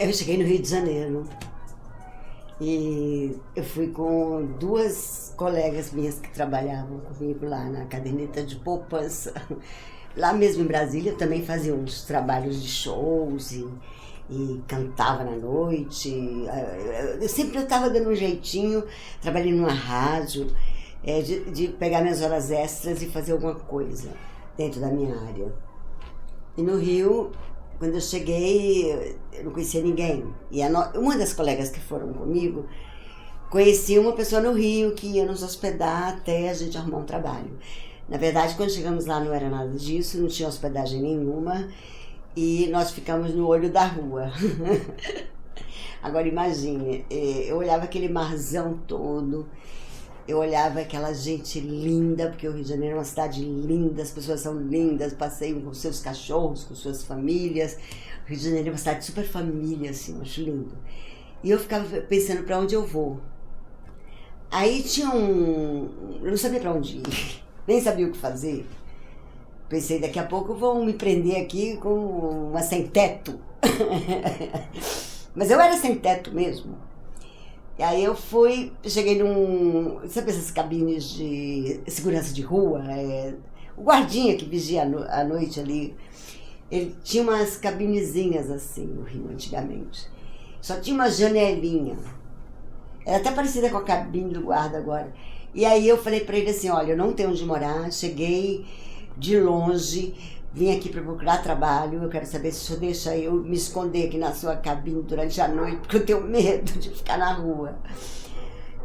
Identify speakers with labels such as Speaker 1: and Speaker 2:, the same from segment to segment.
Speaker 1: Eu cheguei no Rio de Janeiro e eu fui com duas colegas minhas que trabalhavam comigo lá na caderneta de poupança. Lá mesmo em Brasília também fazia uns trabalhos de shows e cantava na noite. Eu sempre estava dando um jeitinho, trabalhei numa rádio, de pegar minhas horas extras e fazer alguma coisa dentro da minha área. E no Rio, quando eu cheguei, eu não conhecia ninguém. E uma das colegas que foram comigo conhecia uma pessoa no Rio que ia nos hospedar até a gente arrumar um trabalho. Na verdade, quando chegamos lá não era nada disso, não tinha hospedagem nenhuma e nós ficamos no olho da rua. Agora imagine, eu olhava aquele marzão todo, eu olhava aquela gente linda, porque o Rio de Janeiro é uma cidade linda, as pessoas são lindas, passeiam com seus cachorros, com suas famílias. O Rio de Janeiro é uma cidade super família, assim, eu acho lindo. E eu ficava pensando para onde eu vou. Aí tinha eu não sabia para onde ir, nem sabia o que fazer. Pensei, daqui a pouco vão me prender aqui com uma sem teto. Mas eu era sem teto mesmo. E aí eu cheguei sabe essas cabines de segurança de rua? O guardinha que vigia à noite ali, ele tinha umas cabinezinhas assim no Rio antigamente. Só tinha uma janelinha. Era até parecida com a cabine do guarda agora. E aí eu falei pra ele assim, olha, eu não tenho onde morar, cheguei de longe, vim aqui para procurar trabalho, eu quero saber se o senhor deixa eu me esconder aqui na sua cabine durante a noite, porque eu tenho medo de ficar na rua.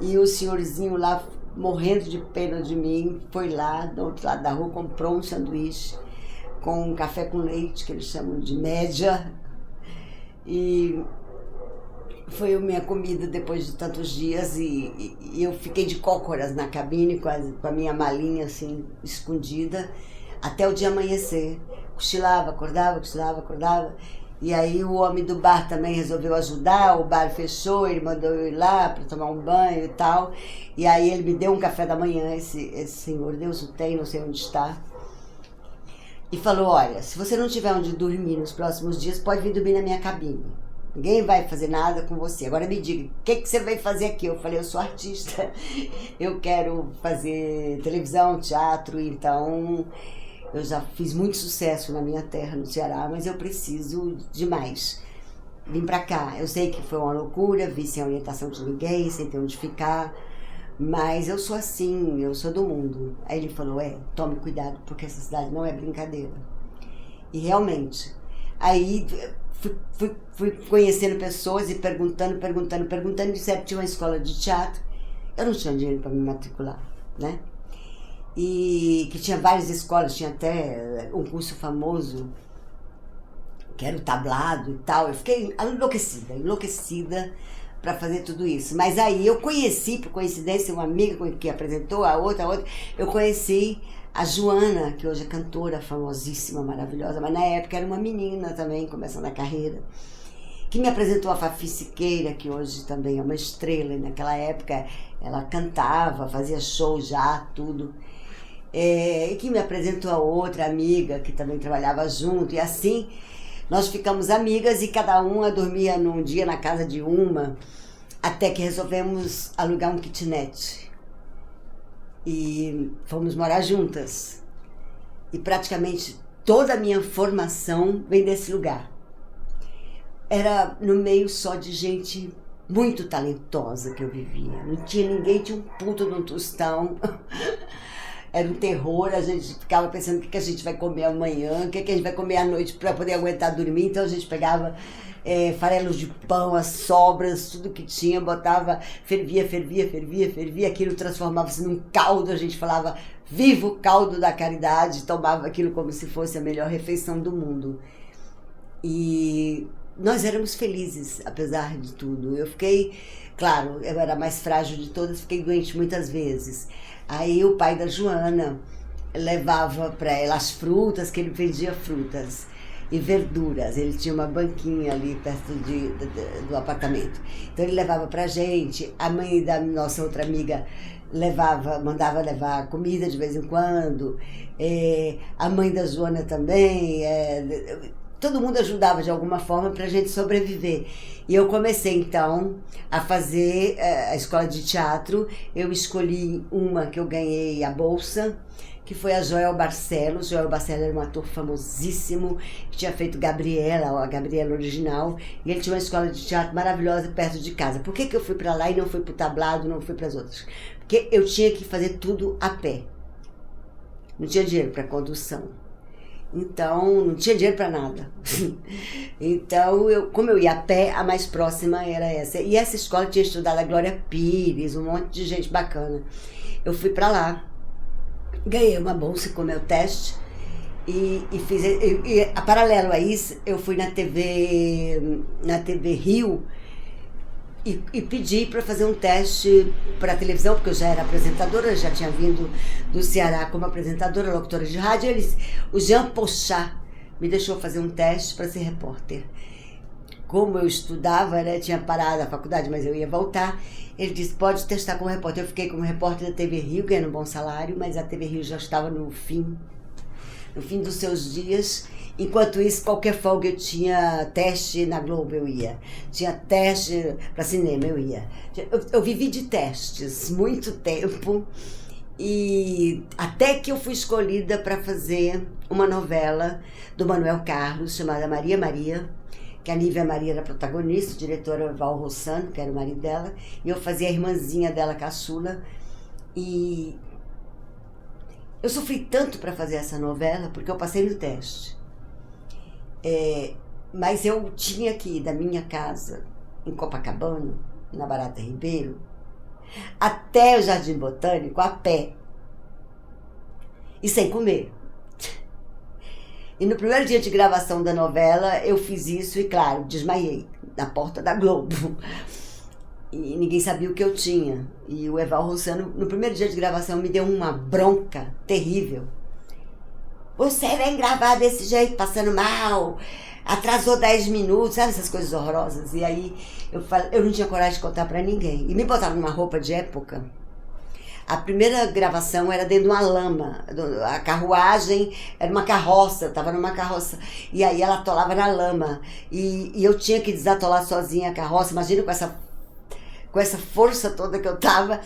Speaker 1: E o senhorzinho lá, morrendo de pena de mim, foi lá, do outro lado da rua, comprou um sanduíche com um café com leite, que eles chamam de média, e foi a minha comida depois de tantos dias, e eu fiquei de cócoras na cabine com a minha malinha assim, escondida, até o dia amanhecer. Cochilava, acordava. E aí o homem do bar também resolveu ajudar, o bar fechou, ele mandou eu ir lá para tomar um banho e tal. E aí ele me deu um café da manhã, esse senhor, Deus o tem, não sei onde está. E falou, olha, se você não tiver onde dormir nos próximos dias, pode vir dormir na minha cabine. Ninguém vai fazer nada com você. Agora me diga, o que você vai fazer aqui? Eu falei, eu sou artista, eu quero fazer televisão, teatro, então eu já fiz muito sucesso na minha terra, no Ceará, mas eu preciso de mais. Vim pra cá, eu sei que foi uma loucura, vim sem orientação de ninguém, sem ter onde ficar, mas eu sou assim, eu sou do mundo. Aí ele falou, tome cuidado, porque essa cidade não é brincadeira. E realmente, aí fui conhecendo pessoas e perguntando, disseram que tinha uma escola de teatro, eu não tinha dinheiro para me matricular, né? E que tinha várias escolas, tinha até um curso famoso, que era o tablado e tal. Eu fiquei enlouquecida para fazer tudo isso. Mas aí eu conheci, por coincidência, uma amiga que apresentou, a outra, eu conheci a Joana, que hoje é cantora famosíssima, maravilhosa, mas na época era uma menina também, começando a carreira, que me apresentou a Fafi Siqueira, que hoje também é uma estrela, e naquela época ela cantava, fazia show já, tudo. E que me apresentou a outra amiga, que também trabalhava junto, e assim nós ficamos amigas e cada uma dormia num dia na casa de uma, até que resolvemos alugar um kitnet. E fomos morar juntas. E praticamente toda a minha formação vem desse lugar. Era no meio só de gente muito talentosa que eu vivia. Não tinha ninguém, tinha um puto de um tostão. Era um terror, a gente ficava pensando o que a gente vai comer amanhã, o que a gente vai comer à noite para poder aguentar dormir. Então a gente pegava farelos de pão, as sobras, tudo que tinha, botava, fervia, aquilo transformava-se num caldo, a gente falava, viva o caldo da caridade, tomava aquilo como se fosse a melhor refeição do mundo. E nós éramos felizes, apesar de tudo. Eu fiquei, claro, eu era a mais frágil de todas, fiquei doente muitas vezes. Aí o pai da Joana levava para ela as frutas, que ele vendia frutas e verduras. Ele tinha uma banquinha ali perto do apartamento. Então ele levava pra gente. A mãe da nossa outra amiga mandava levar comida de vez em quando. A mãe da Joana também. todo mundo ajudava de alguma forma para a gente sobreviver. E eu comecei então a fazer a escola de teatro. Eu escolhi uma que eu ganhei a bolsa, que foi a Joel Barcelos. Joel Barcelos era um ator famosíssimo, que tinha feito Gabriela, a Gabriela original, e ele tinha uma escola de teatro maravilhosa perto de casa. Por que eu fui para lá e não fui para o tablado, não fui para as outras? Porque eu tinha que fazer tudo a pé. Não tinha dinheiro para condução. Então, não tinha dinheiro para nada. Então, como eu ia a pé, a mais próxima era essa. E essa escola tinha estudado a Glória Pires, um monte de gente bacana. Eu fui para lá, ganhei uma bolsa com o meu teste e fiz. A paralelo a isso, eu fui na TV Rio e pedi para fazer um teste para televisão, porque eu já era apresentadora, já tinha vindo do Ceará como apresentadora, locutora de rádio. O Jean Pochat me deixou fazer um teste para ser repórter. Como eu estudava, né, tinha parado a faculdade, mas eu ia voltar, ele disse, pode testar como repórter. Eu fiquei como repórter da TV Rio, ganhando um bom salário, mas a TV Rio já estava no fim dos seus dias. Enquanto isso, qualquer folga eu tinha teste na Globo, eu ia. Tinha teste para cinema, eu ia. Eu vivi de testes muito tempo, e até que eu fui escolhida para fazer uma novela do Manuel Carlos, chamada Maria Maria, que a Nívia Maria era protagonista, o diretor era o Val Rossano, que era o marido dela, e eu fazia a irmãzinha dela, caçula. E eu sofri tanto para fazer essa novela, porque eu passei no teste. Mas eu tinha que ir da minha casa, em Copacabana, na Barata Ribeiro, até o Jardim Botânico, a pé, e sem comer. E no primeiro dia de gravação da novela, eu fiz isso e, claro, desmaiei na porta da Globo. E ninguém sabia o que eu tinha. E o Eval Rossano, no primeiro dia de gravação, me deu uma bronca terrível. Você vem gravar desse jeito, passando mal, atrasou 10 minutos, sabe essas coisas horrorosas? E aí eu não tinha coragem de contar pra ninguém. E me botaram numa roupa de época. A primeira gravação era dentro de uma lama. A carruagem era uma carroça, eu estava numa carroça. E aí ela atolava na lama. E eu tinha que desatolar sozinha a carroça. Imagina com essa força toda que eu estava.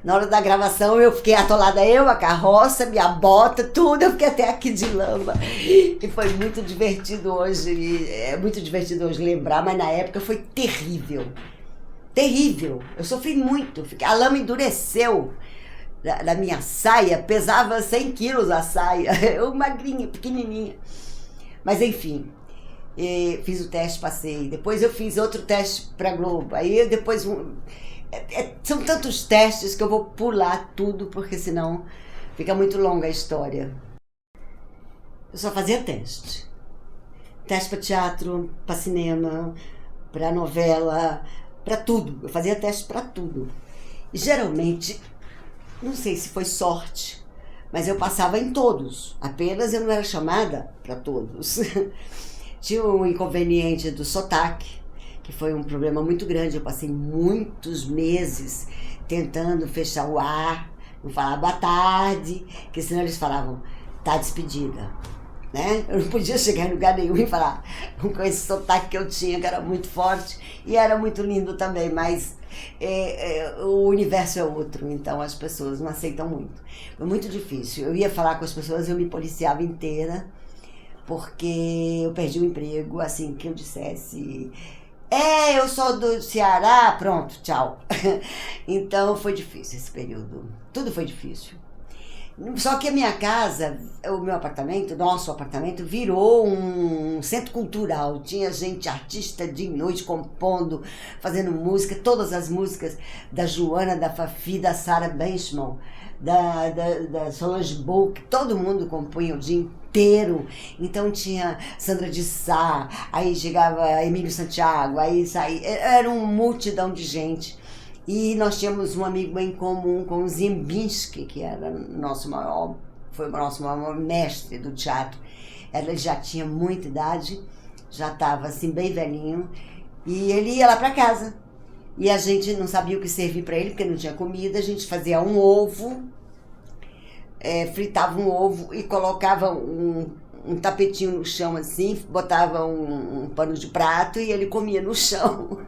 Speaker 1: Na hora da gravação eu fiquei atolada, a carroça, minha bota, tudo. Eu fiquei até aqui de lama. E foi muito divertido hoje. É muito divertido hoje lembrar, mas na época foi terrível. Terrível. Eu sofri muito. A lama endureceu. Da minha saia, pesava 100 quilos a saia, eu magrinha, pequenininha. Mas enfim, fiz o teste, passei. Depois eu fiz outro teste pra Globo. Aí depois, são tantos testes que eu vou pular tudo, porque senão fica muito longa a história. Eu só fazia teste. Teste pra teatro, pra cinema, pra novela, pra tudo. Eu fazia teste pra tudo. E geralmente, não sei se foi sorte, mas eu passava em todos. Apenas eu não era chamada para todos. Tinha um inconveniente do sotaque, que foi um problema muito grande. Eu passei muitos meses tentando fechar o ar, não falar boa tarde, porque senão eles falavam, tá despedida. Né? Eu não podia chegar em lugar nenhum e falar com esse sotaque que eu tinha, que era muito forte e era muito lindo também, mas o universo é outro, então as pessoas não aceitam muito. Foi muito difícil. Eu ia falar com as pessoas, eu me policiava inteira, porque eu perdi o emprego assim que eu dissesse eu sou do Ceará, pronto, tchau. Então foi difícil esse período, tudo foi difícil. Só que a minha casa, o meu apartamento, nosso apartamento, virou um centro cultural. Tinha gente, artista de noite, compondo, fazendo música, todas as músicas da Joana, da Fafi, da Sarah Benchman, da Solange Book, todo mundo compunha o dia inteiro. Então tinha Sandra de Sá, aí chegava Emílio Santiago, aí saía, era uma multidão de gente. E nós tínhamos um amigo em comum com o Ziembinski, que era foi o nosso maior mestre do teatro. Ele já tinha muita idade, já estava assim bem velhinho, e ele ia lá para casa. E a gente não sabia o que servir para ele, porque não tinha comida. A gente fazia um ovo, fritava um ovo e colocava um tapetinho no chão assim, botava um pano de prato e ele comia no chão.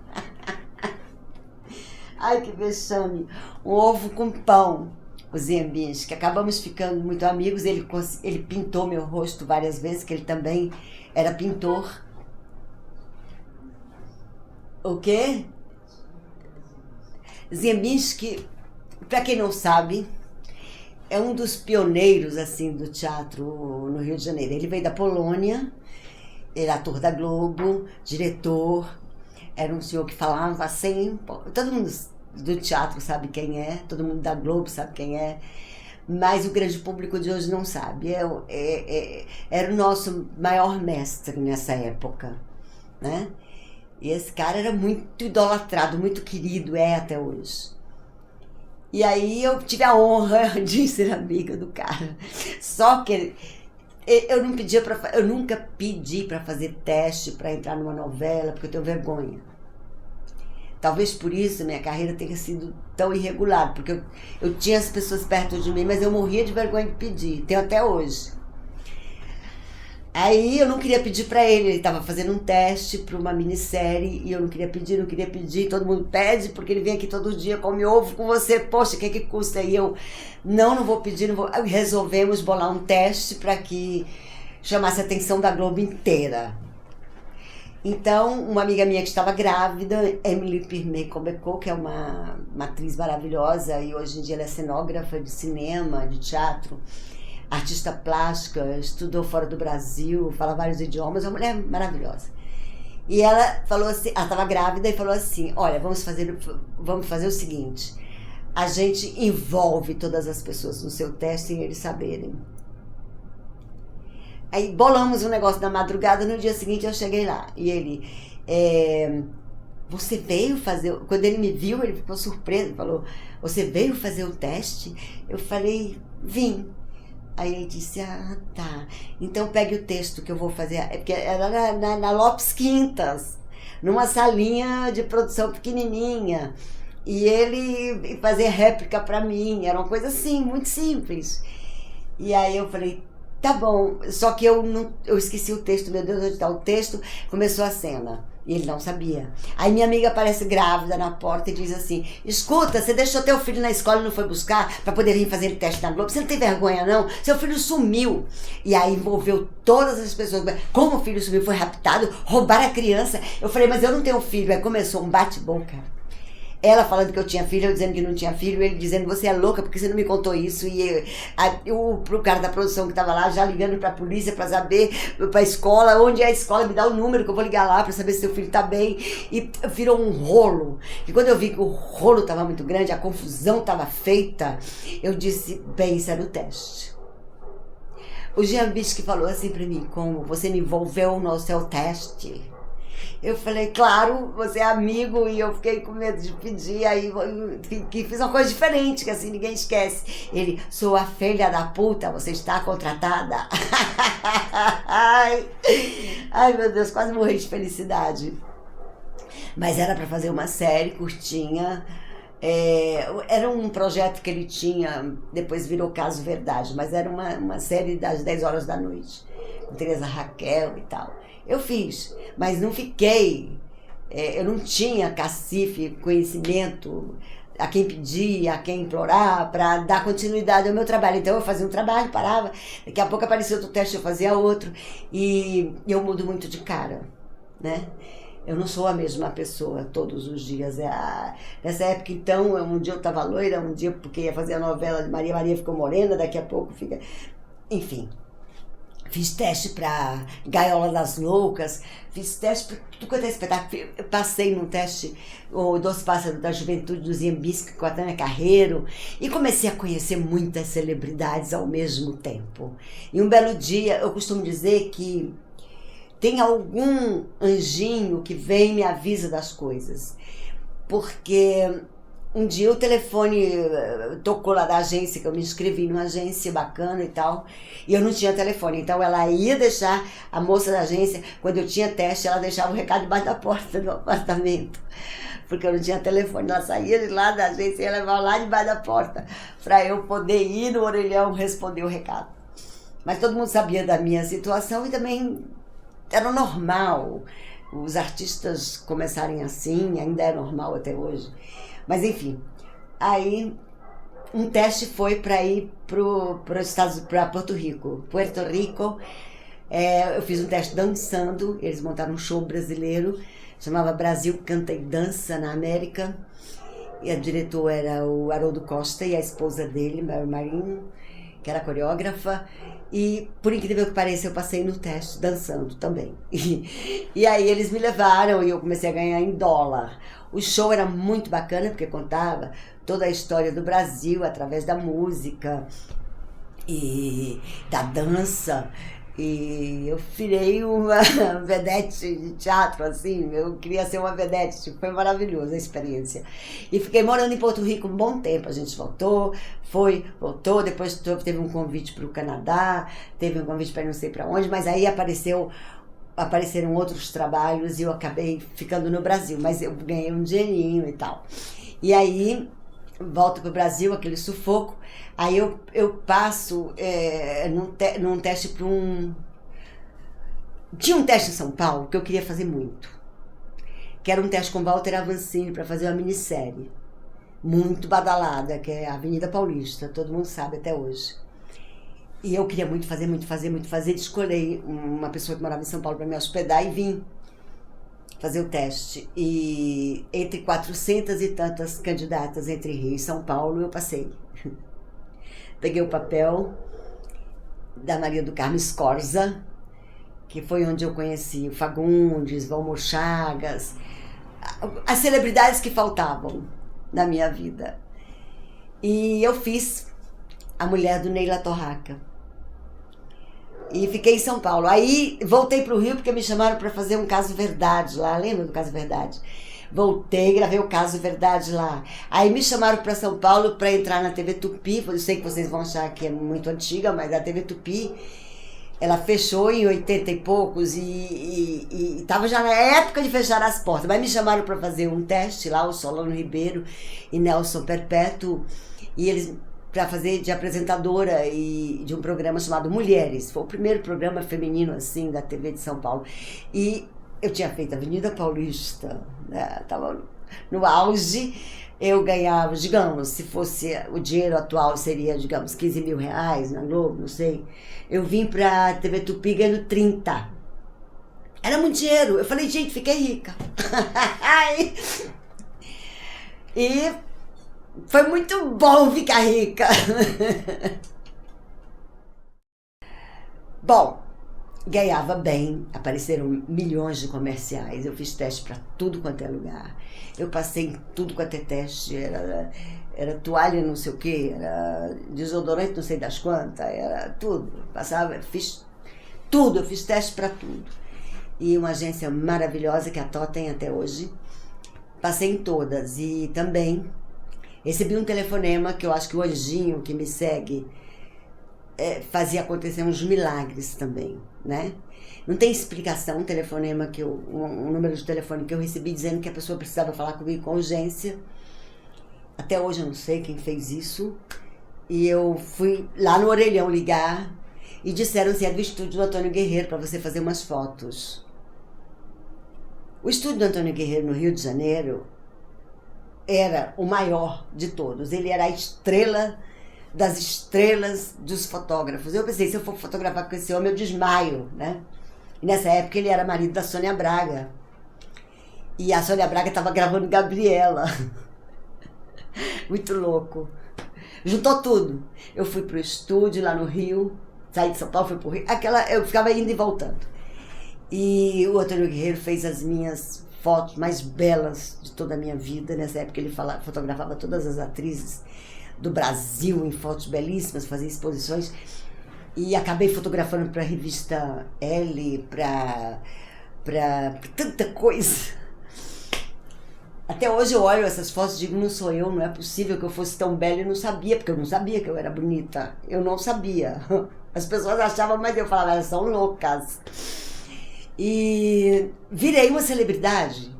Speaker 1: Ai, que vexame. Um ovo com pão, o Ziembinski. Acabamos ficando muito amigos. Ele pintou meu rosto várias vezes, que ele também era pintor. O quê? Ziembinski, para quem não sabe, é um dos pioneiros assim do teatro no Rio de Janeiro. Ele veio da Polônia, era ator da Globo, diretor, era um senhor que falava assim, todo mundo do teatro sabe quem é, todo mundo da Globo sabe quem é, mas o grande público de hoje não sabe. Era o nosso maior mestre nessa época, né? E esse cara era muito idolatrado, muito querido, é até hoje. E aí eu tive a honra de ser amiga do cara. Só que eu nunca pedi para fazer teste para entrar numa novela, porque eu tenho vergonha. Talvez por isso minha carreira tenha sido tão irregular, porque eu tinha as pessoas perto de mim, mas eu morria de vergonha de pedir, tenho até hoje. Aí eu não queria pedir pra ele estava fazendo um teste para uma minissérie e eu não queria pedir, todo mundo pede porque ele vem aqui todo dia, come ovo com você, poxa, o que custa? E eu, não vou pedir, não vou. Aí resolvemos bolar um teste para que chamasse a atenção da Globo inteira. Então, uma amiga minha que estava grávida, Emily Pirmet-Cobeco, que é uma atriz maravilhosa e hoje em dia ela é cenógrafa de cinema, de teatro, artista plástica, estudou fora do Brasil, fala vários idiomas, é uma mulher maravilhosa. E ela falou assim, ela estava grávida e falou assim, olha, vamos fazer o seguinte, a gente envolve todas as pessoas no seu teste sem eles saberem. Aí bolamos um negócio na madrugada, no dia seguinte eu cheguei lá, e ele, você veio fazer, quando ele me viu, ele ficou surpreso, falou, você veio fazer o teste? Eu falei, vim. Aí ele disse, tá, então pegue o texto que eu vou fazer, porque era na Lopes Quintas, numa salinha de produção pequenininha, e ele fazia réplica pra mim, era uma coisa assim, muito simples. E aí eu falei, tá bom, só que eu esqueci o texto, meu Deus, onde tá o texto? Começou a cena. E ele não sabia. Aí minha amiga aparece grávida na porta e diz assim, escuta, você deixou teu filho na escola e não foi buscar pra poder vir fazer teste na Globo? Você não tem vergonha não? Seu filho sumiu. E aí envolveu todas as pessoas. Como o filho sumiu? Foi raptado? Roubaram a criança? Eu falei, mas eu não tenho filho. Aí começou um bate-boca. Ela falando que eu tinha filho, eu dizendo que não tinha filho, ele dizendo, você é louca porque você não me contou isso. E pro cara da produção que tava lá, já ligando pra polícia pra saber, pra escola, onde é a escola, me dá o número que eu vou ligar lá pra saber se seu filho tá bem. E virou um rolo. E quando eu vi que o rolo tava muito grande, a confusão tava feita, eu disse, bem, isso era o teste. O Ziembinski falou assim pra mim, como você me envolveu no seu teste. Eu falei, claro, você é amigo, e eu fiquei com medo de pedir, aí fiz uma coisa diferente, que assim ninguém esquece. Ele, sou a filha da puta, você está contratada? Ai, meu Deus, quase morri de felicidade. Mas era para fazer uma série curtinha, era um projeto que ele tinha, depois virou Caso Verdade, mas era uma série das 10 horas da noite, com Teresa Raquel e tal. Eu fiz, mas não fiquei, eu não tinha cacife, conhecimento, a quem pedir, a quem implorar, para dar continuidade ao meu trabalho. Então eu fazia um trabalho, parava, daqui a pouco aparecia outro teste, eu fazia outro, e eu mudo muito de cara, né? Eu não sou a mesma pessoa todos os dias. Nessa época, então, um dia eu estava loira, um dia porque ia fazer a novela de Maria ficou morena, daqui a pouco fica... Enfim... Fiz teste para Gaiola das Loucas, fiz teste para tudo quanto é espetáculo. Eu passei num teste, o Doce Pássaro da Juventude do Ziembinski com a Tânia Carreiro, e comecei a conhecer muitas celebridades ao mesmo tempo. E um belo dia, eu costumo dizer que tem algum anjinho que vem e me avisa das coisas. Porque... um dia o telefone tocou lá da agência, que eu me inscrevi numa agência bacana e tal, e eu não tinha telefone. Então ela ia deixar, a moça da agência, quando eu tinha teste, ela deixava o recado debaixo da porta do apartamento, porque eu não tinha telefone. Ela saía de lá da agência e ia levar lá debaixo da porta, para eu poder ir no orelhão responder o recado. Mas todo mundo sabia da minha situação e também era normal os artistas começarem assim, ainda é normal até hoje. Mas enfim, aí um teste foi para ir para Porto Rico. Puerto Rico, eu fiz um teste dançando, eles montaram um show brasileiro, chamava Brasil Canta e Dança na América. E a diretora era o Haroldo Costa e a esposa dele, Mary Marinho, que era coreógrafa. E, por incrível que pareça, eu passei no teste dançando também. E aí eles me levaram e eu comecei a ganhar em dólar. O show era muito bacana, porque contava toda a história do Brasil através da música e da dança. E eu virei uma vedete de teatro, assim, eu queria ser uma vedete, foi maravilhosa a experiência. E fiquei morando em Porto Rico um bom tempo, a gente voltou, depois teve um convite para o Canadá, teve um convite para não sei para onde, mas aí apareceram outros trabalhos e eu acabei ficando no Brasil, mas eu ganhei um dinheirinho e tal. E aí volto para o Brasil, aquele sufoco. Aí eu passo num teste para um... Tinha um teste em São Paulo que eu queria fazer muito. Que era um teste com Walter Avancini para fazer uma minissérie. Muito badalada, que é a Avenida Paulista. Todo mundo sabe até hoje. E eu queria muito fazer. Escolhi uma pessoa que morava em São Paulo para me hospedar e vim fazer o teste. E entre 400 e tantas candidatas entre Rio e São Paulo, eu passei. Peguei o papel da Maria do Carmo Scorza, que foi onde eu conheci o Fagundes, Valmor Chagas, as celebridades que faltavam na minha vida. E eu fiz A Mulher do Neila Torraca. E fiquei em São Paulo. Aí voltei para o Rio porque me chamaram para fazer um Caso Verdade lá. Lembra do Caso Verdade? Voltei, gravei o Caso Verdade lá. Aí me chamaram para São Paulo para entrar na TV Tupi. Eu sei que vocês vão achar que é muito antiga, mas a TV Tupi, ela fechou em 80 e poucos e estava já na época de fechar as portas. Mas me chamaram para fazer um teste lá, o Solano Ribeiro e Nelson Perpétuo. E eles... para fazer de apresentadora e de um programa chamado Mulheres. Foi o primeiro programa feminino, assim, da TV de São Paulo. E eu tinha feito a Avenida Paulista, né? Tava no auge. Eu ganhava, digamos, se fosse o dinheiro atual, seria, digamos, 15 mil reais na Globo, não sei. Eu vim pra TV Tupi ganhando 30. Era muito dinheiro. Eu falei, gente, fiquei rica. E... foi muito bom ficar rica. Bom, ganhava bem, apareceram milhões de comerciais, eu fiz teste para tudo quanto é lugar. Eu passei em tudo quanto é teste, era toalha não sei o que, era desodorante não sei das quantas, era tudo. Fiz tudo, eu fiz teste para tudo. E uma agência maravilhosa que a Tó tem até hoje. Passei em todas e também... recebi um telefonema que eu acho que o anjinho que me segue fazia acontecer uns milagres também, né? Não tem explicação, um telefonema um número de telefone que eu recebi dizendo que a pessoa precisava falar comigo com urgência. Até hoje eu não sei quem fez isso. E eu fui lá no orelhão ligar e disseram assim, é do estúdio do Antônio Guerreiro para você fazer umas fotos. O estúdio do Antônio Guerreiro no Rio de Janeiro era o maior de todos. Ele era a estrela das estrelas dos fotógrafos. Eu pensei, se eu for fotografar com esse homem, eu desmaio, né? E nessa época ele era marido da Sônia Braga. E a Sônia Braga estava gravando Gabriela. Muito louco. Juntou tudo. Eu fui pro estúdio lá no Rio, saí de São Paulo, fui pro Rio. Eu ficava indo e voltando. E o Antônio Guerreiro fez as minhas fotos mais belas de toda a minha vida. Nessa época ele fotografava todas as atrizes do Brasil em fotos belíssimas, fazia exposições. E acabei fotografando para a revista Elle, para tanta coisa. Até hoje eu olho essas fotos e digo, não sou eu, não é possível que eu fosse tão bela. Eu não sabia, porque eu não sabia que eu era bonita. Eu não sabia. As pessoas achavam, mas eu falava, elas são loucas. E virei uma celebridade,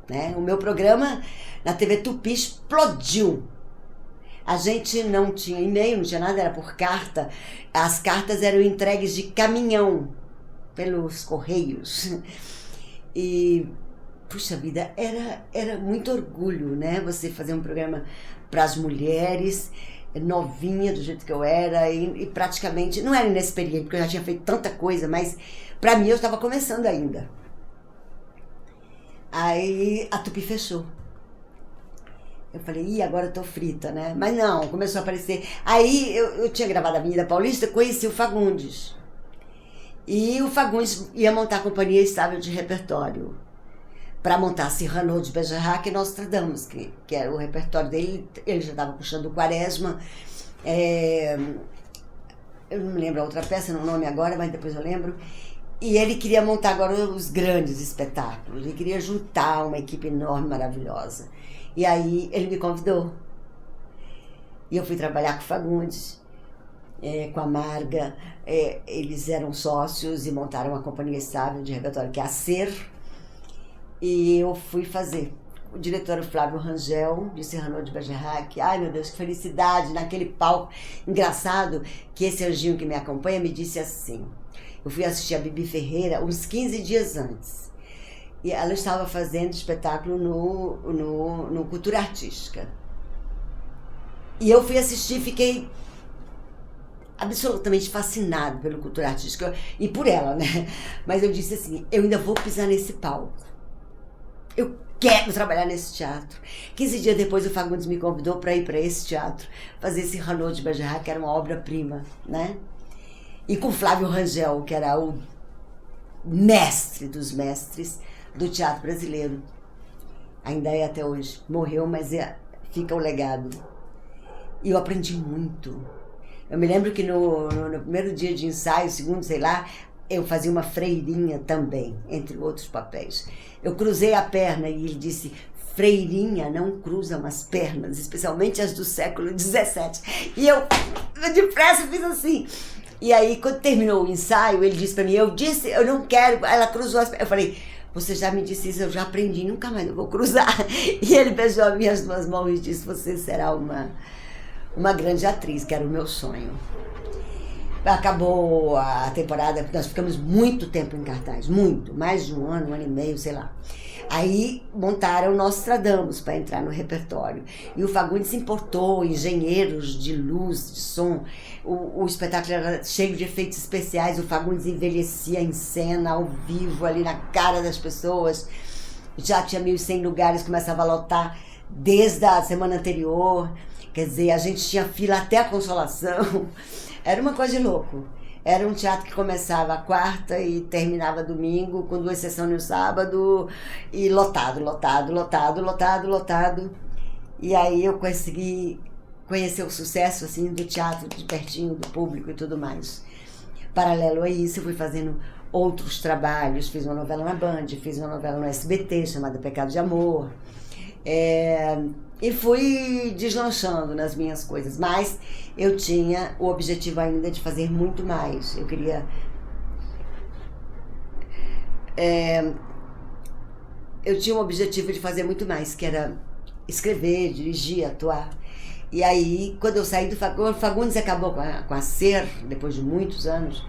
Speaker 1: né? O meu programa na TV Tupi explodiu. A gente não tinha e-mail, não tinha nada, era por carta. As cartas eram entregues de caminhão pelos correios. E, puxa vida, era muito orgulho, né? Você fazer um programa para as mulheres, novinha do jeito que eu era, e praticamente, não era inexperiente, porque eu já tinha feito tanta coisa, mas para mim eu estava começando ainda. Aí a Tupi fechou. Eu falei, ih, agora eu tô frita, né? Mas não, começou a aparecer. Aí eu tinha gravado a Avenida Paulista, conheci o Fagundes. E o Fagundes ia montar a Companhia Estável de Repertório. Para montar Cyrano de Bergerac e Nostradamus, que era o repertório dele. Ele já estava puxando o Quaresma. Eu não me lembro a outra peça, no nome agora, mas depois eu lembro. E ele queria montar agora os grandes espetáculos. Ele queria juntar uma equipe enorme, maravilhosa. E aí ele me convidou. E eu fui trabalhar com o Fagundes, com a Marga. Eles eram sócios e montaram uma Companhia Estável de Repertório, que é a SER. E eu fui fazer. O diretor Flávio Rangel, de Cyrano de Bergerac. Ai, meu Deus, que felicidade naquele palco. Engraçado que esse anjinho que me acompanha me disse assim. Eu fui assistir a Bibi Ferreira uns 15 dias antes. E ela estava fazendo espetáculo no Cultura Artística. E eu fui assistir e fiquei absolutamente fascinado pelo Cultura Artística. E por ela, né? Mas eu disse assim, eu ainda vou pisar nesse palco. Eu quero trabalhar nesse teatro. 15 dias depois o Fagundes me convidou para ir para esse teatro, fazer Cyrano de Bergerac, que era uma obra-prima, né? E com Flávio Rangel, que era o mestre dos mestres do teatro brasileiro. Ainda é até hoje. Morreu, mas fica o legado. E eu aprendi muito. Eu me lembro que no primeiro dia de ensaio, segundo, sei lá, eu fazia uma freirinha também, entre outros papéis. Eu cruzei a perna e ele disse, freirinha não cruzam as pernas, especialmente as do século XVII. E eu depressa fiz assim. E aí, quando terminou o ensaio, ele disse pra mim, eu não quero, ela cruzou as pernas. Eu falei, você já me disse isso, eu já aprendi, nunca mais eu vou cruzar. E ele beijou as minhas duas mãos e disse, você será uma grande atriz, que era o meu sonho. Acabou a temporada, nós ficamos muito tempo em cartaz, muito, mais de um ano e meio, sei lá. Aí montaram Nostradamus para entrar no repertório. E o Fagundes se importou, engenheiros de luz, de som. O espetáculo era cheio de efeitos especiais, o Fagundes envelhecia em cena, ao vivo, ali na cara das pessoas. Já tinha 1.100 lugares, começava a lotar desde a semana anterior. Quer dizer, a gente tinha fila até a Consolação. Era uma coisa de louco. Era um teatro que começava quarta e terminava domingo, com 2 sessões no sábado, e lotado. E aí eu consegui conhecer o sucesso assim, do teatro de pertinho, do público e tudo mais. Paralelo a isso, eu fui fazendo outros trabalhos. Fiz uma novela na Band, fiz uma novela no SBT chamada Pecado de Amor. E fui deslanchando nas minhas coisas, mas eu tinha o objetivo ainda de fazer muito mais. Eu queria... eu tinha um objetivo de fazer muito mais, que era escrever, dirigir, atuar. E aí, quando eu saí do Fagundes acabou com a SER, depois de muitos anos,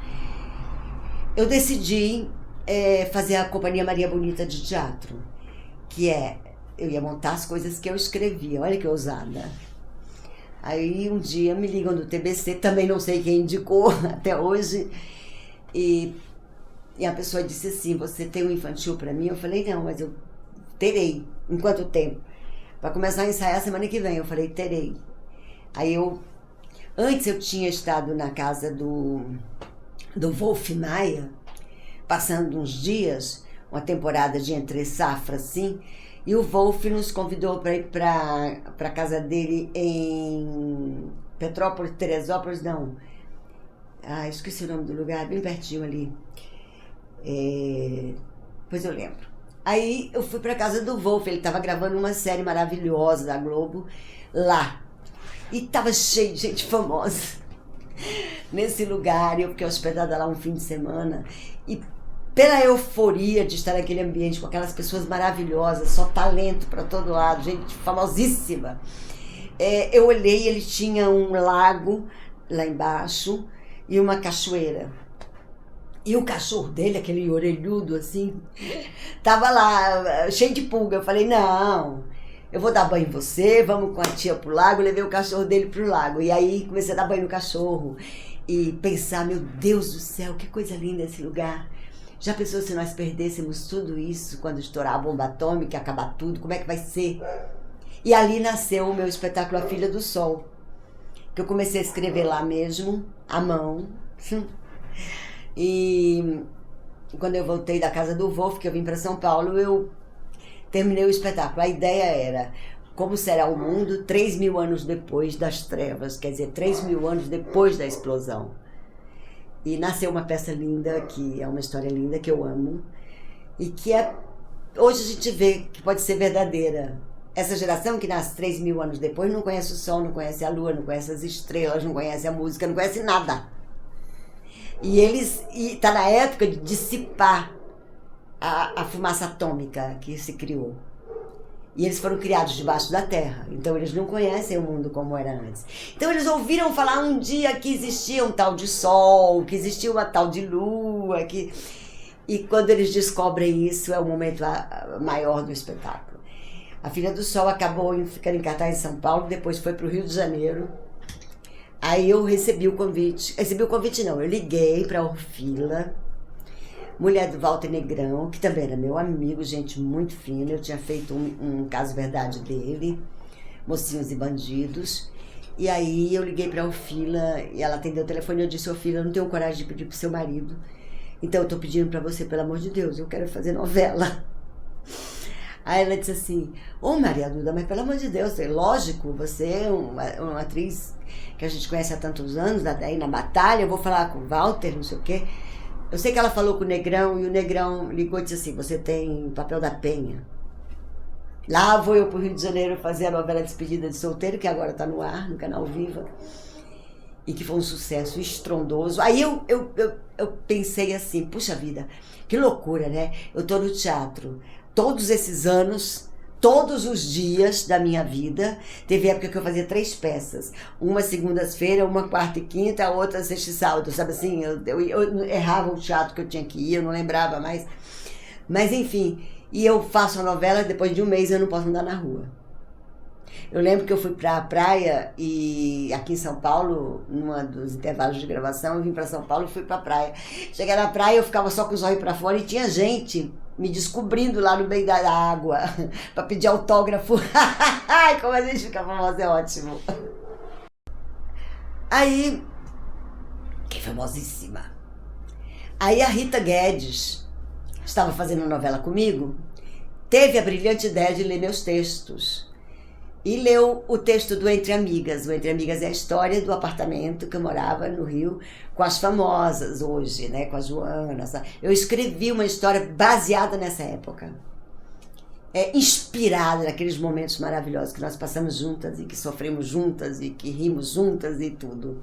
Speaker 1: eu decidi fazer a Companhia Maria Bonita de Teatro, que eu ia montar as coisas que eu escrevia, olha que ousada. Aí um dia me ligam do TBC, também não sei quem indicou até hoje, e a pessoa disse assim, você tem um infantil para mim? Eu falei, não, mas eu terei. Em quanto tempo? Para começar a ensaiar semana que vem. Eu falei, terei. Aí antes eu tinha estado na casa do Wolf Maia, passando uns dias, uma temporada de entre safra, assim, e o Wolf nos convidou para ir para a casa dele em Teresópolis, não. Esqueci o nome do lugar, bem pertinho ali. Pois eu lembro. Aí eu fui para casa do Wolf, ele estava gravando uma série maravilhosa da Globo lá. E estava cheio de gente famosa nesse lugar. Eu fiquei hospedada lá um fim de semana. E pela euforia de estar naquele ambiente com aquelas pessoas maravilhosas, só talento para todo lado, gente famosíssima, Eu olhei, ele tinha um lago lá embaixo e uma cachoeira. E o cachorro dele, aquele orelhudo assim, tava lá, cheio de pulga. Eu falei, não, eu vou dar banho em você, vamos com a tia pro lago. Eu levei o cachorro dele pro lago. E aí comecei a dar banho no cachorro e pensar, meu Deus do céu, que coisa linda esse lugar. Já pensou se nós perdêssemos tudo isso quando estourar a bomba atômica, acabar tudo, como é que vai ser? E ali nasceu o meu espetáculo A Filha do Sol, que eu comecei a escrever lá mesmo, à mão. E quando eu voltei da casa do Wolf, que eu vim para São Paulo, eu terminei o espetáculo. A ideia era como será o mundo 3.000 anos depois das trevas, quer dizer, 3.000 anos depois da explosão. E nasceu uma peça linda, que é uma história linda, que eu amo, e que hoje a gente vê que pode ser verdadeira. Essa geração que nasce 3.000 anos depois não conhece o sol, não conhece a lua, não conhece as estrelas, não conhece a música, não conhece nada. E tá na época de dissipar a fumaça atômica que se criou. E eles foram criados debaixo da terra, então eles não conhecem o mundo como era antes. Então eles ouviram falar um dia que existia um tal de sol, que existia uma tal de lua, e quando eles descobrem isso é o momento maior do espetáculo. A Filha do Sol acabou ficando em cartaz em São Paulo, depois foi para o Rio de Janeiro. Aí eu recebi o convite não, eu liguei para a Orfila, mulher do Walter Negrão, que também era meu amigo, gente muito fina. Eu tinha feito um caso verdade dele, Mocinhos e Bandidos. E aí eu liguei para a Orfila e ela atendeu o telefone e eu disse, Orfila, eu não tenho coragem de pedir pro seu marido, então eu tô pedindo para você, pelo amor de Deus, eu quero fazer novela. Aí ela disse assim, Maria Duda, mas pelo amor de Deus, é lógico, você é uma atriz que a gente conhece há tantos anos, daí na batalha, eu vou falar com o Walter, não sei o quê. Eu sei que ela falou com o Negrão e o Negrão ligou e disse assim, você tem Papel da Penha. Lá vou eu pro Rio de Janeiro fazer a novela Despedida de Solteiro, que agora tá no ar, no Canal Viva, e que foi um sucesso estrondoso. Aí eu pensei assim, puxa vida, que loucura, né? Eu tô no teatro todos esses anos, todos os dias da minha vida. Teve época que eu fazia 3 peças. Uma segundas-feira, uma quarta e quinta, a outra sexta e sábado. Sabe assim, eu errava o teatro que eu tinha que ir, eu não lembrava mais. Mas enfim, e eu faço a novela, depois de um mês eu não posso andar na rua. Eu lembro que eu fui pra praia e aqui em São Paulo, numa dos intervalos de gravação, eu vim pra São Paulo e fui pra praia. Cheguei na praia, eu ficava só com os olhos pra fora e tinha gente me descobrindo lá no meio da água pra pedir autógrafo. Ai, como a gente fica famosa, é ótimo. Aí, que famosíssima. Aí a Rita Guedes estava fazendo novela comigo, teve a brilhante ideia de ler meus textos. E leu o texto do Entre Amigas. O Entre Amigas é a história do apartamento que eu morava no Rio com as famosas hoje, né? Com a Joana. Eu escrevi uma história baseada nessa época. Inspirada naqueles momentos maravilhosos que nós passamos juntas e que sofremos juntas e que rimos juntas e tudo.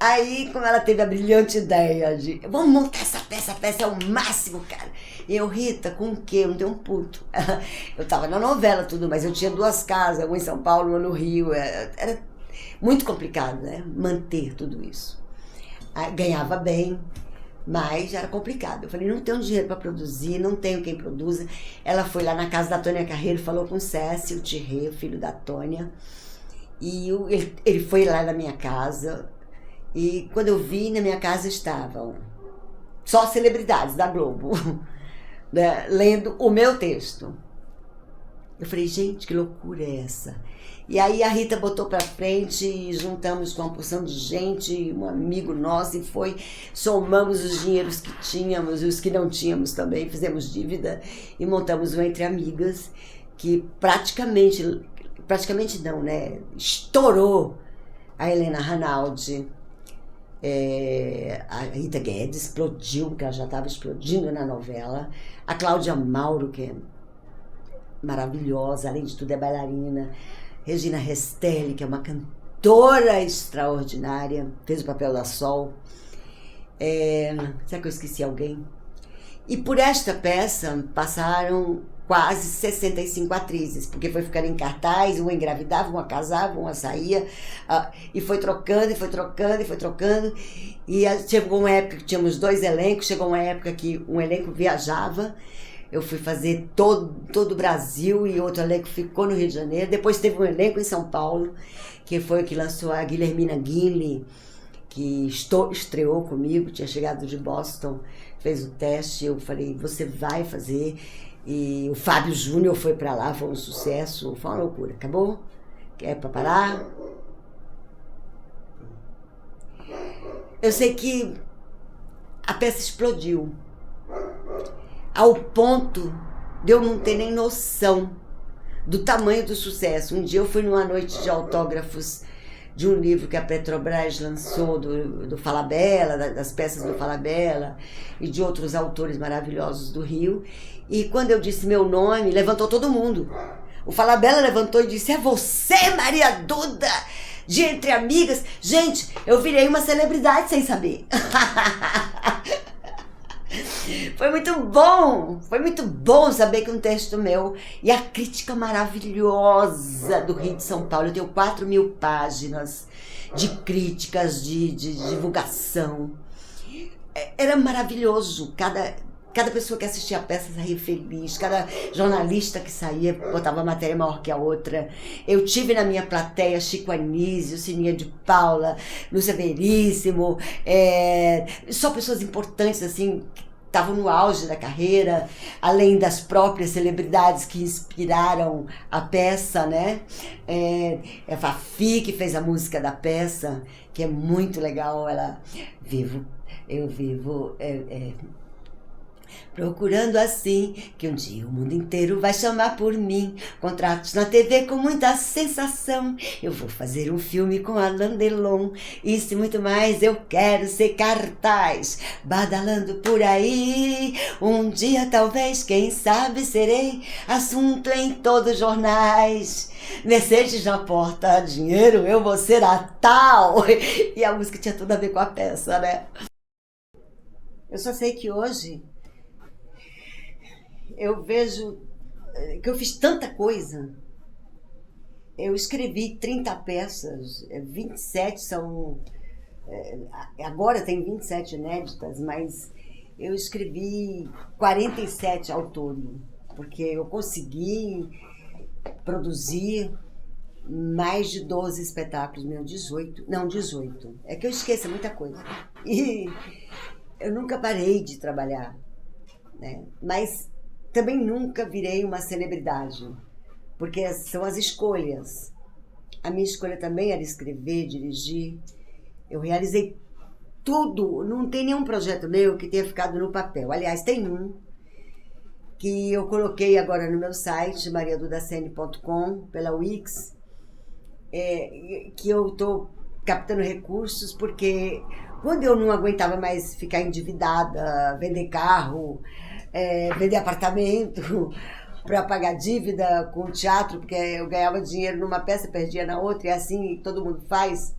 Speaker 1: Aí, como ela teve a brilhante ideia de vamos montar essa peça é o máximo, cara. E eu, Rita, com o quê? Eu não tenho um puto. Eu tava na novela, tudo, mas eu tinha 2 casas, uma em São Paulo, uma no Rio. Era muito complicado, né? Manter tudo isso. Ganhava bem, mas era complicado. Eu falei, não tenho dinheiro para produzir, não tenho quem produza. Ela foi lá na casa da Tônia Carreiro, falou com o Cécio, o Thierry, o filho da Tônia. E ele foi lá na minha casa. E quando eu vi, na minha casa estavam só celebridades da Globo, né, lendo o meu texto. Eu falei, gente, que loucura é essa? E aí a Rita botou pra frente e juntamos com uma porção de gente, um amigo nosso, e somamos os dinheiros que tínhamos e os que não tínhamos também, fizemos dívida e montamos o Entre Amigas, que praticamente não, né? Estourou a Helena Ranaldi. A Rita Guedes explodiu, porque ela já estava explodindo na novela. A Cláudia Mauro, que é maravilhosa, além de tudo é bailarina. Regina Restelli, que é uma cantora extraordinária, fez o papel da Sol. Será que eu esqueci alguém? E por esta peça passaram quase 65 atrizes, porque foi ficando em cartaz, uma engravidava, uma casava, uma saía, e foi trocando, e foi trocando, e foi trocando. E chegou uma época que tínhamos 2 elencos, chegou uma época que um elenco viajava. Eu fui fazer todo o Brasil e outro elenco ficou no Rio de Janeiro. Depois teve um elenco em São Paulo, que foi o que lançou a Guilhermina Guinle, que estreou comigo, tinha chegado de Boston, fez o teste, eu falei, você vai fazer. E o Fábio Júnior foi pra lá, foi um sucesso, foi uma loucura. Acabou? Quer pra parar? Eu sei que a peça explodiu, ao ponto de eu não ter nem noção do tamanho do sucesso. Um dia eu fui numa noite de autógrafos de um livro que a Petrobras lançou, do Falabella, das peças do Falabella e de outros autores maravilhosos do Rio. E quando eu disse meu nome, levantou todo mundo. O Falabella levantou e disse, é você, Maria Duda? De Entre Amigas. Gente, eu virei uma celebridade sem saber. Foi muito bom saber que um texto meu e a crítica maravilhosa do Rio de São Paulo, eu tenho 4.000 páginas de críticas, de divulgação, era maravilhoso, cada pessoa que assistia a peça saía feliz, cada jornalista que saía botava matéria maior que a outra. Eu tive na minha plateia Chico Anísio, Sininha de Paula, Lúcia Veríssimo, só pessoas importantes assim, estavam no auge da carreira, além das próprias celebridades que inspiraram a peça, né? A Fafi, que fez a música da peça, que é muito legal. Eu vivo procurando assim, que um dia o mundo inteiro vai chamar por mim. Contratos na TV com muita sensação. Eu vou fazer um filme com Alain Delon. Isso e muito mais, eu quero ser cartaz, badalando por aí. Um dia talvez, quem sabe, serei assunto em todos os jornais. Mercedes na porta, dinheiro, eu vou ser a tal. E a música tinha tudo a ver com a peça, né? Eu só sei que hoje eu vejo que eu fiz tanta coisa. Eu escrevi 30 peças, 27 são... agora tem 27 inéditas, mas eu escrevi 47 ao todo, porque eu consegui produzir mais de 12 espetáculos, 18. É que eu esqueço muita coisa. E eu nunca parei de trabalhar, né? Mas também nunca virei uma celebridade, porque são as escolhas. A minha escolha também era escrever, dirigir. Eu realizei tudo, não tem nenhum projeto meu que tenha ficado no papel. Aliás, tem um que eu coloquei agora no meu site, mariadudacene.com, pela Wix, que eu estou captando recursos, porque quando eu não aguentava mais ficar endividada, vender carro, vender apartamento para pagar dívida com o teatro, porque eu ganhava dinheiro numa peça e perdia na outra, e assim todo mundo faz.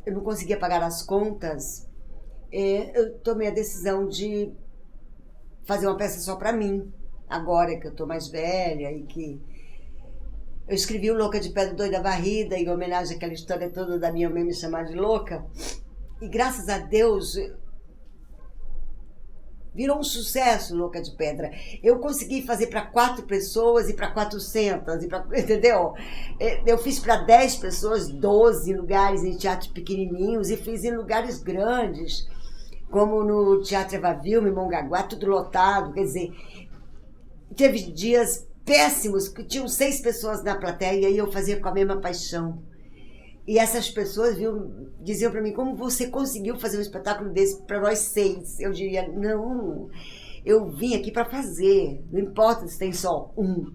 Speaker 1: Eu não conseguia pagar as contas. Eu tomei a decisão de fazer uma peça só para mim, agora que eu tô mais velha e que eu escrevi o Louca de Pedra Doida Varrida em homenagem àquela história toda da minha mãe me chamar de louca, e graças a Deus virou um sucesso, Louca de Pedra. Eu consegui fazer para 4 pessoas e para 400, entendeu? Eu fiz para 10 pessoas, 12 em lugares, em teatros pequenininhos, e fiz em lugares grandes, como no Teatro Eva Vilma, em Mongaguá, tudo lotado. Quer dizer, teve dias péssimos, que tinham 6 pessoas na plateia e eu fazia com a mesma paixão. E essas pessoas diziam para mim, como você conseguiu fazer um espetáculo desse para nós 6? Eu diria, não, eu vim aqui para fazer, não importa se tem só um.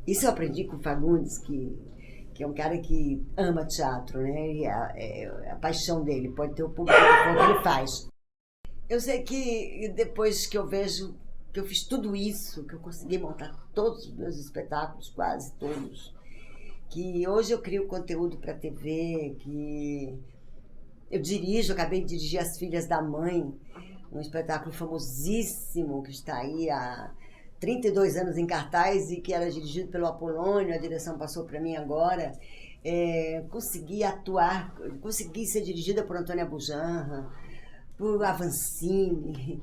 Speaker 1: Isso eu aprendi com o Fagundes, que é um cara que ama teatro, né? E a paixão dele, pode ter o público que ele faz. Eu sei que depois que eu vejo que eu fiz tudo isso, que eu consegui montar todos os meus espetáculos, quase todos, que hoje eu crio conteúdo para TV, que eu dirijo, acabei de dirigir As Filhas da Mãe, um espetáculo famosíssimo que está aí há 32 anos em cartaz e que era dirigido pelo Apolônio, a direção passou para mim agora. Consegui atuar, consegui ser dirigida por Antônia Bujanra, por Avancini,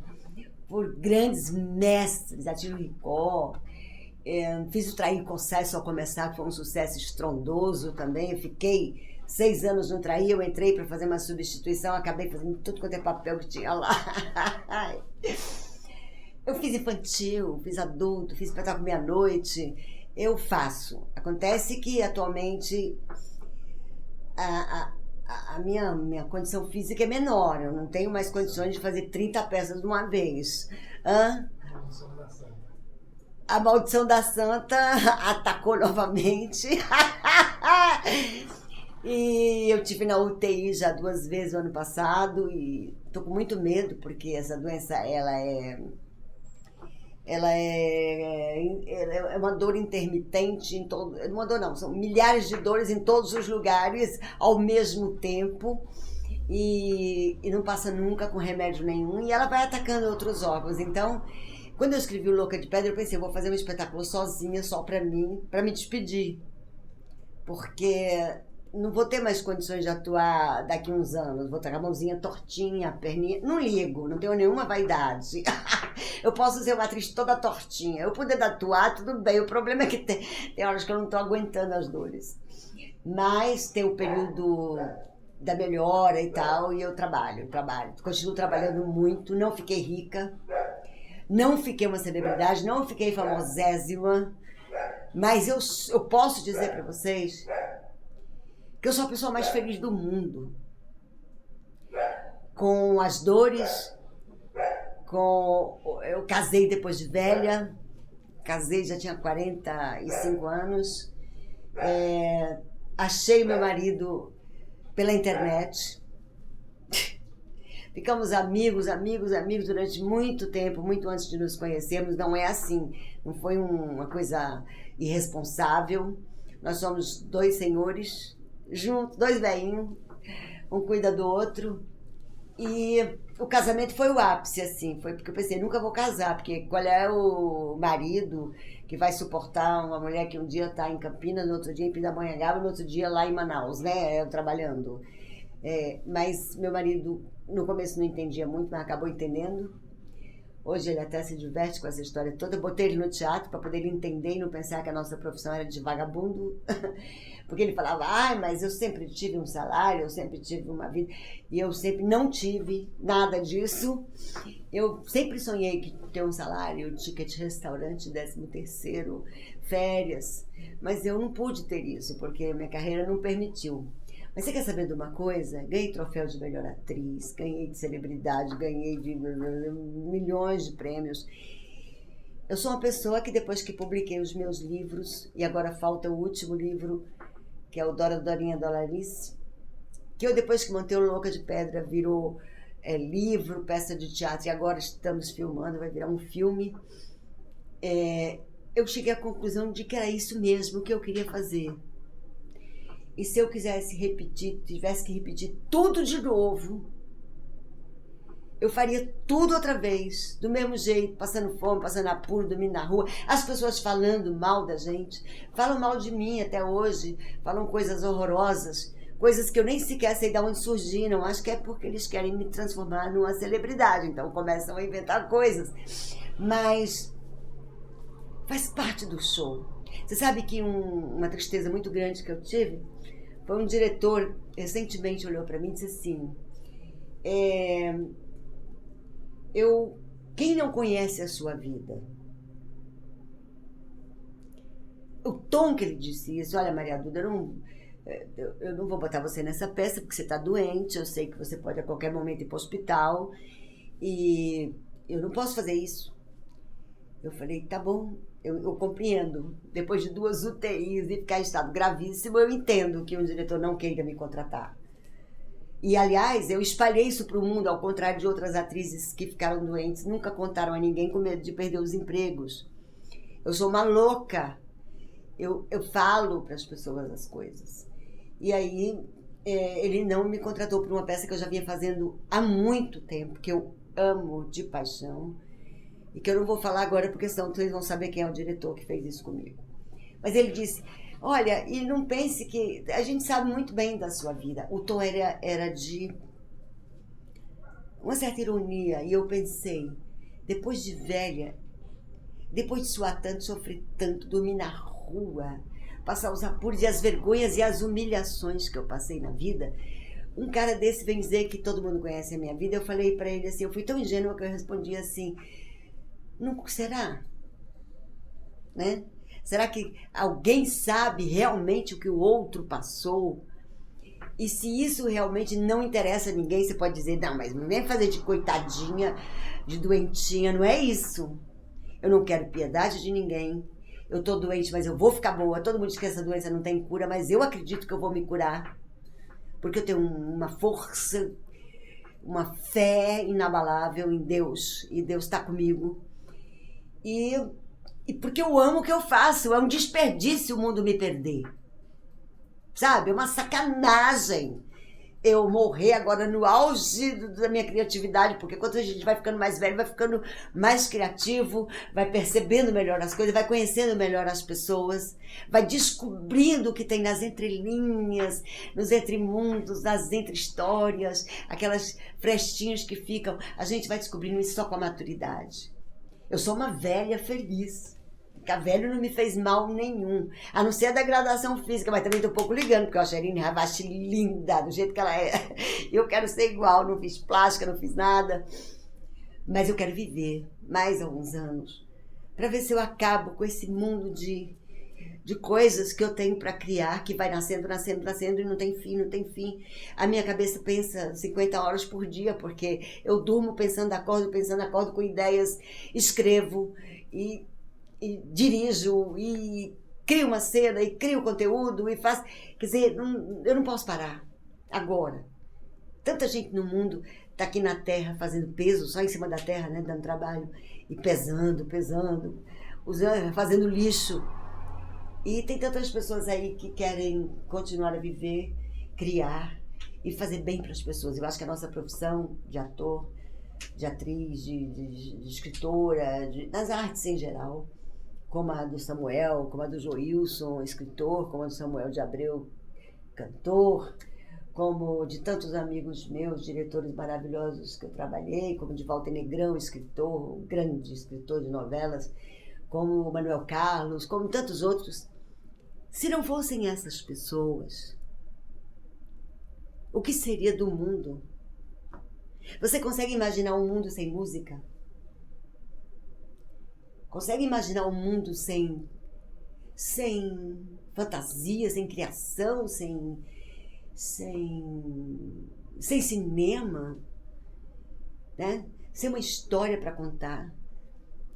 Speaker 1: por grandes mestres, Atílio Ricó. Fiz o Trair Confesso ao começar, que foi um sucesso estrondoso também. Eu fiquei 6 anos no Trair, eu entrei para fazer uma substituição, acabei fazendo tudo quanto é papel que tinha lá. Eu fiz infantil, fiz adulto, fiz espetáculo meia-noite. Eu faço. Acontece que atualmente a minha condição física é menor. Eu não tenho mais condições de fazer 30 peças de uma vez. A Maldição da Santa atacou novamente. E eu tive na UTI já 2 vezes no ano passado e tô com muito medo porque essa doença ela é uma dor intermitente em todo, uma dor não, são milhares de dores em todos os lugares ao mesmo tempo e não passa nunca com remédio nenhum e ela vai atacando outros órgãos. Então, quando eu escrevi o Louca de Pedra, eu pensei, eu vou fazer um espetáculo sozinha, só pra mim, pra me despedir, porque não vou ter mais condições de atuar daqui a uns anos, vou estar com a mãozinha tortinha, a perninha, não ligo, não tenho nenhuma vaidade. Eu posso ser uma atriz toda tortinha, eu poder atuar, tudo bem, o problema é que tem horas que eu não estou aguentando as dores. Mas tem o período da melhora e tal, e eu trabalho, continuo trabalhando muito, não fiquei rica, não fiquei uma celebridade, não fiquei famosésima, mas eu posso dizer para vocês que eu sou a pessoa mais feliz do mundo. Com as dores, eu casei depois de velha, já tinha 45 anos, achei meu marido pela internet, ficamos amigos durante muito tempo, muito antes de nos conhecermos. Não é assim, não foi uma coisa irresponsável. Nós somos 2 senhores juntos, 2 velhinhos, um cuida do outro. E o casamento foi o ápice, assim, foi porque eu pensei, nunca vou casar, porque qual é o marido que vai suportar uma mulher que um dia está em Campinas, no outro dia em Pindamonhangaba, no outro dia lá em Manaus, né, trabalhando. Mas meu marido no começo não entendia muito, mas acabou entendendo. Hoje ele até se diverte com essa história toda. Eu botei ele no teatro para poder ele entender e não pensar que a nossa profissão era de vagabundo. Porque ele falava, mas eu sempre tive um salário, eu sempre tive uma vida. E eu sempre não tive nada disso. Eu sempre sonhei que ter um salário, ticket restaurante, 13º, férias. Mas eu não pude ter isso, porque minha carreira não permitiu. Mas você quer saber de uma coisa? Ganhei troféu de melhor atriz, ganhei de celebridade, ganhei de milhões de prêmios. Eu sou uma pessoa que depois que publiquei os meus livros, e agora falta o último livro, que é o Dora Dorinha Dolarice, que eu depois que montei o Louca de Pedra virou livro, peça de teatro, e agora estamos filmando, vai virar um filme. Eu cheguei à conclusão de que era isso mesmo que eu queria fazer. E se eu quisesse repetir, tivesse que repetir tudo de novo, eu faria tudo outra vez, do mesmo jeito, passando fome, passando apuro, dormindo na rua, as pessoas falando mal da gente, falam mal de mim até hoje, falam coisas horrorosas, coisas que eu nem sequer sei de onde surgiram, acho que é porque eles querem me transformar numa celebridade, então começam a inventar coisas, mas faz parte do show. Você sabe que uma tristeza muito grande que eu tive foi um diretor, recentemente olhou para mim e disse assim, quem não conhece a sua vida? O tom que ele disse isso, olha Maria Duda, eu não vou botar você nessa peça porque você está doente, eu sei que você pode a qualquer momento ir para o hospital e eu não posso fazer isso. Eu falei, tá bom, eu compreendo. Depois de 2 UTIs e ficar em estado gravíssimo, eu entendo que um diretor não queira me contratar. E, aliás, eu espalhei isso para o mundo, ao contrário de outras atrizes que ficaram doentes, nunca contaram a ninguém com medo de perder os empregos. Eu sou uma louca. Eu falo para as pessoas as coisas. E aí, ele não me contratou por uma peça que eu já vinha fazendo há muito tempo, que eu amo de paixão e que eu não vou falar agora porque senão vocês vão saber quem é o diretor que fez isso comigo. Mas ele disse, olha, e não pense que... A gente sabe muito bem da sua vida. O tom era de uma certa ironia. E eu pensei, depois de velha, depois de suar tanto, sofrer tanto, dormir na rua, passar os apuros e as vergonhas e as humilhações que eu passei na vida, um cara desse vem dizer que todo mundo conhece a minha vida. Eu falei pra ele assim, eu fui tão ingênua que eu respondi assim, não será? Né? Será que alguém sabe realmente o que o outro passou? E se isso realmente não interessa a ninguém, você pode dizer, não, mas não vem fazer de coitadinha, de doentinha, não é isso. Eu não quero piedade de ninguém. Eu tô doente, mas eu vou ficar boa. Todo mundo diz que essa doença não tem cura, mas eu acredito que eu vou me curar. Porque eu tenho uma força, uma fé inabalável em Deus. E Deus está comigo. E porque eu amo o que eu faço. É um desperdício o mundo me perder. Sabe? É uma sacanagem eu morrer agora no auge da minha criatividade, porque quando a gente vai ficando mais velho, vai ficando mais criativo, vai percebendo melhor as coisas, vai conhecendo melhor as pessoas, vai descobrindo o que tem nas entrelinhas, nos entremundos, nas entre-histórias, aquelas frestinhas que ficam. A gente vai descobrindo isso só com a maturidade. Eu sou uma velha feliz. Ficar velho não me fez mal nenhum, a não ser a degradação física, mas também tô um pouco ligando, porque eu acho a Aline Havas linda, do jeito que ela é. Eu quero ser igual, não fiz plástica, não fiz nada. Mas eu quero viver mais alguns anos, para ver se eu acabo com esse mundo de coisas que eu tenho para criar, que vai nascendo, nascendo, nascendo e não tem fim, não tem fim. A minha cabeça pensa 50 horas por dia, porque eu durmo pensando, acordo com ideias, escrevo e dirijo, e crio uma cena, e crio conteúdo, e faço... Quer dizer, eu não posso parar agora. Tanta gente no mundo está aqui na Terra fazendo peso, só em cima da Terra, né, dando trabalho, e pesando, fazendo lixo. E tem tantas pessoas aí que querem continuar a viver, criar e fazer bem para as pessoas. Eu acho que a nossa profissão de ator, de atriz, de escritora, nas artes em geral, como a do Samuel, como a do Joilson, escritor, como a do Samuel de Abreu, cantor, como de tantos amigos meus, diretores maravilhosos que eu trabalhei, como de Walter Negrão, escritor, um grande escritor de novelas, como o Manuel Carlos, como tantos outros. Se não fossem essas pessoas, o que seria do mundo? Você consegue imaginar um mundo sem música? Consegue imaginar um mundo sem fantasia, sem criação, sem cinema, né? Sem uma história para contar?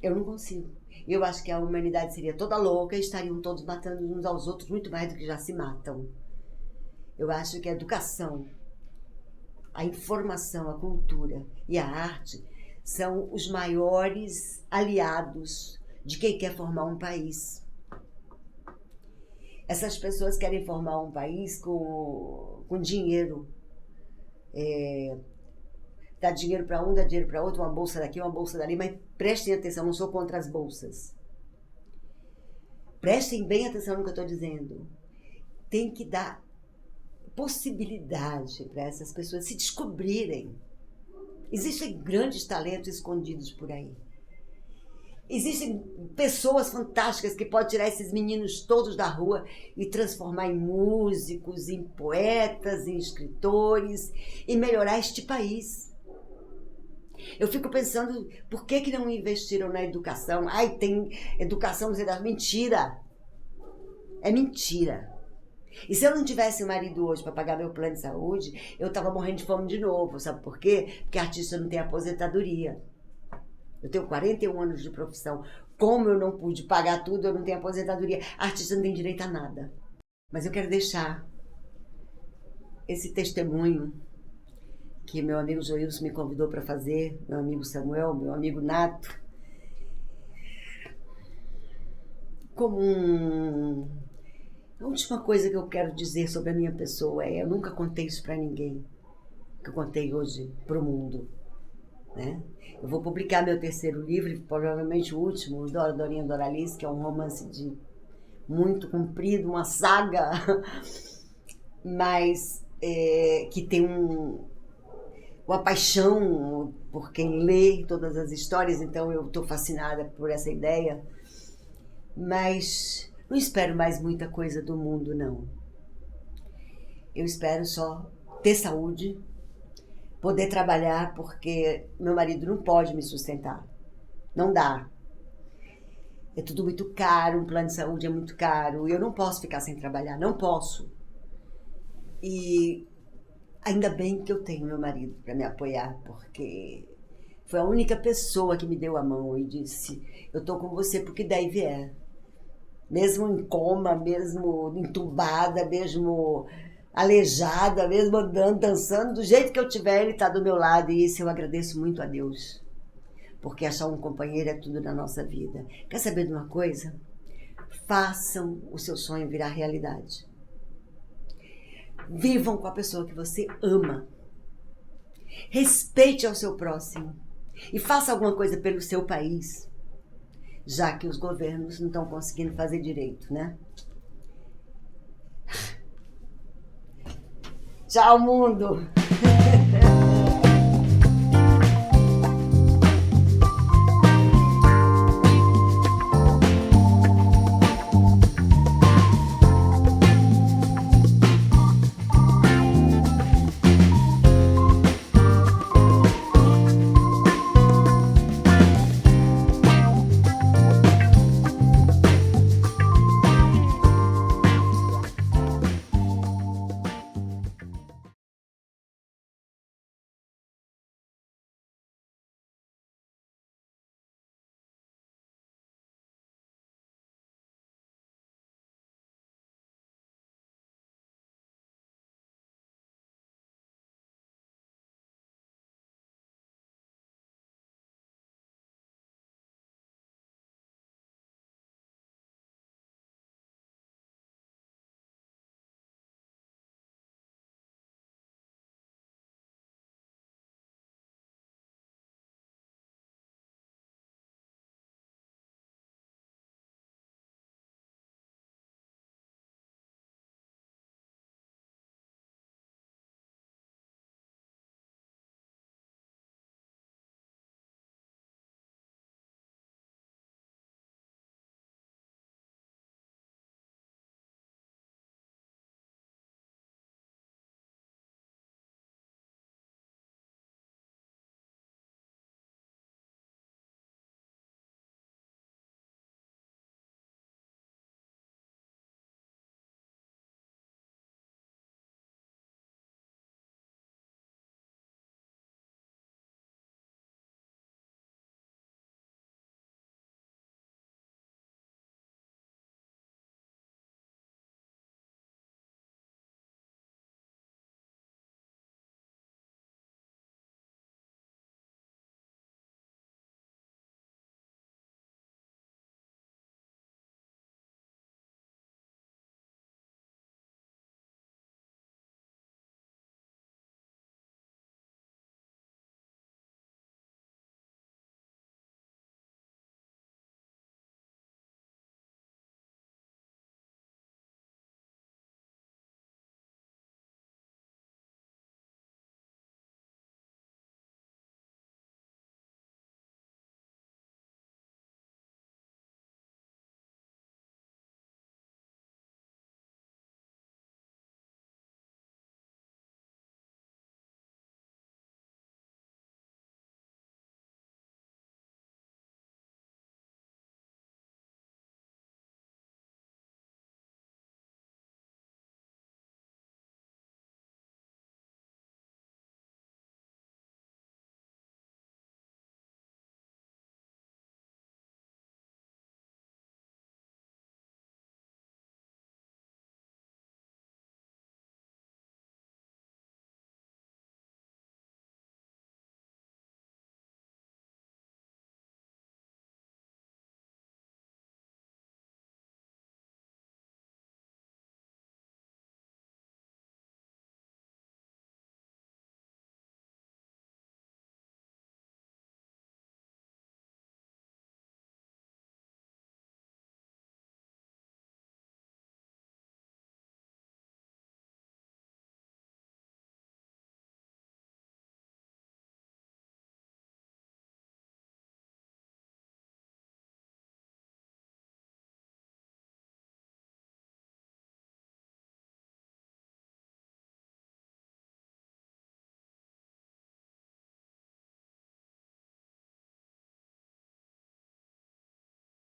Speaker 1: Eu não consigo. Eu acho que a humanidade seria toda louca e estariam todos matando uns aos outros muito mais do que já se matam. Eu acho que a educação, a informação, a cultura e a arte são os maiores aliados de quem quer formar um país. Essas pessoas querem formar um país com dinheiro. Dá dinheiro para um, dá dinheiro para outro, uma bolsa daqui, uma bolsa dali, mas prestem atenção, não sou contra as bolsas. Prestem bem atenção no que eu estou dizendo. Tem que dar possibilidade para essas pessoas se descobrirem. Existem grandes talentos escondidos por aí. Existem pessoas fantásticas que podem tirar esses meninos todos da rua e transformar em músicos, em poetas, em escritores e melhorar este país. Eu fico pensando, por que não investiram na educação? Ai, tem educação, mentira! É mentira. E se eu não tivesse um marido hoje para pagar meu plano de saúde, eu estava morrendo de fome de novo. Sabe por quê? Porque artista não tem aposentadoria. Eu tenho 41 anos de profissão. Como eu não pude pagar tudo, eu não tenho aposentadoria. Artista não tem direito a nada. Mas eu quero deixar esse testemunho que meu amigo Joilson me convidou para fazer, meu amigo Samuel, meu amigo Nato, como a última coisa que eu quero dizer sobre a minha pessoa eu nunca contei isso para ninguém, que eu contei hoje para o mundo. né? Eu vou publicar meu terceiro livro, provavelmente o último, Dorinha Doralice, que é um romance muito comprido, uma saga, mas que tem uma paixão por quem lê todas as histórias, então eu estou fascinada por essa ideia. Mas não espero mais muita coisa do mundo, não. Eu espero só ter saúde, poder trabalhar, porque meu marido não pode me sustentar. Não dá. É tudo muito caro, um plano de saúde é muito caro, e eu não posso ficar sem trabalhar, não posso. E ainda bem que eu tenho meu marido para me apoiar, porque foi a única pessoa que me deu a mão e disse: eu tô com você porque daí vier. Mesmo em coma, mesmo entubada, mesmo aleijada, mesmo andando, dançando, do jeito que eu tiver, ele está do meu lado, e isso eu agradeço muito a Deus. Porque achar um companheiro é tudo na nossa vida. Quer saber de uma coisa? Façam o seu sonho virar realidade. Vivam com a pessoa que você ama. Respeite ao seu próximo. E faça alguma coisa pelo seu país, já que os governos não estão conseguindo fazer direito, né? Tchau, mundo!